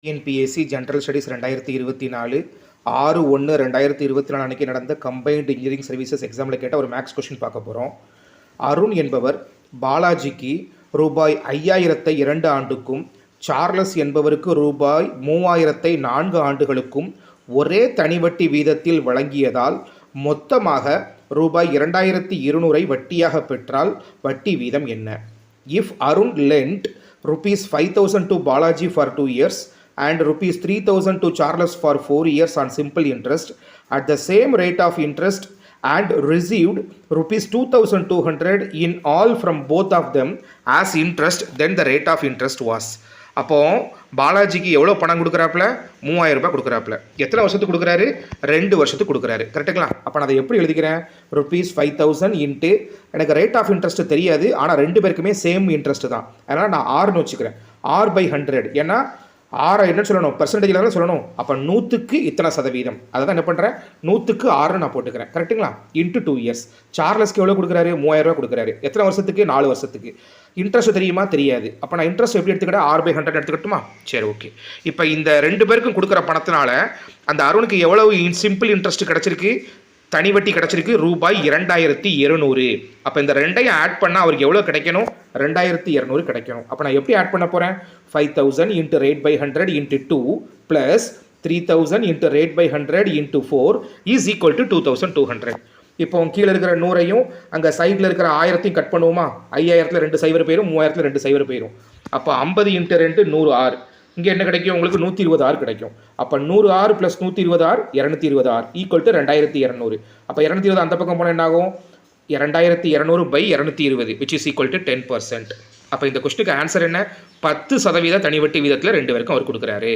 TNPSC general studies 2024 6/1/2024 அன்றைக்கி நடந்த combined engineering services எக்ஸாமில் கேட்ட ஒரு மேக்ஸ் கொஷின் பார்க்க போகிறோம். அருண் என்பவர் பாலாஜிக்கு ரூபாய் 5000 2 ஆண்டுக்கும் சார்லஸ் என்பவருக்கு ரூபாய் 3000 4 ஆண்டுகளுக்கும் ஒரே தனிவட்டி வீதத்தில் வழங்கியதால் மொத்தமாக ரூபாய் 2200 வட்டியாக பெற்றால் வட்டி வீதம் என்ன? If Arun lent rupees 5000 to Balaji for 2 years and rupees 3000 to Charles for 4 years on simple interest at the same rate of interest and received rupees 2200 in all from both of them as interest, then the rate of interest was. அப்போ பாலாஜிக்கு எவ்வளோ பணம் கொடுக்குறாப்புல? 3000 ரூபாய் கொடுக்குறாப்புல. எத்தனை வருஷத்துக்கு கொடுக்குறாரு? 2 வருஷத்துக்கு கொடுக்குறாரு. கரெக்டுங்களா? அப்போ நான் அதை எப்படி எழுதிக்கிறேன்? ₹5000 இன்ட்டு எனக்கு ரேட் ஆஃப் இன்ட்ரெஸ்ட் தெரியாது, ஆனால் 2 பேருக்குமே சேம் இன்ட்ரெஸ்ட் தான். அதனால் நான் 6ன்னு வச்சுக்கிறேன். R/100. ஏன்னா 6 என்னன்னு சொல்லணும்? பெர்சன்டேஜில் தான் சொல்லணும். அப்போ 100க்கு இத்தனை சதவீதம். அதை தான் என்ன பண்ணுறேன்? 100க்கு 6ன்னு நான் போட்டுக்கிறேன். கரெக்டுங்களா? Into 2 years. சார்லஸ்க்கு எவ்வளோ கொடுக்குறாரு? 3000 ரூபா கொடுக்குறாரு. எத்தனை வருஷத்துக்கு? 4 வருஷத்துக்கு. இன்ட்ரெஸ்ட் தெரியுமா? தெரியாது. அப்போ நான் இன்ட்ரெஸ்ட் எப்படி எடுத்துக்கிட்டேன்? R/100 எடுத்துக்கட்டுமா? சரி, ஓகே. இப்போ இந்த 2 பேருக்கும் கொடுக்குற பணத்தினால அந்த அருணுக்கு எவ்வளவு சிம்பிள் இன்ட்ரெஸ்ட் கிடச்சிருக்கு? தனி வட்டி கிடச்சிருக்கு ரூபாய் 2200. அப்போ இந்த 2ஐயும் ஆட் பண்ணால் அவருக்கு எவ்வளோ கிடைக்கணும்? 2200 கிடைக்கணும். அப்போ நான் எப்படி ஆட் பண்ண போகிறேன்? 5000 into rate by 100 into 2 plus 3000 into rate by 100 into 4 is equal to 2200. இப்போ கீழே இருக்கிற 100ஐயும் அங்கே சைடில் இருக்கிற 1000ஐயும் கட் பண்ணுவோமா? 5000ல் 2 0 போயிடும், 3000ல் 2 0 போயிடும். அப்போ 50 இன்ட்டு 2 100 R. இங்கே என்ன கிடைக்கும்? உங்களுக்கு 120 R கிடைக்கும். அப்போ 100 R plus 120 R 220 R equal to 2200. அப்போ 220 அந்த பக்கம் போனால் என்ன ஆகும்? 2200/220 விச் இஸ் ஈக்குவல் டு 10%. அப்போ இந்த கொஸ்டினுக்கு ஆன்சர் என்ன? 10% தனி வட்டி வீதத்தில் 2 பேருக்கும் அவர் கொடுக்குறாரு.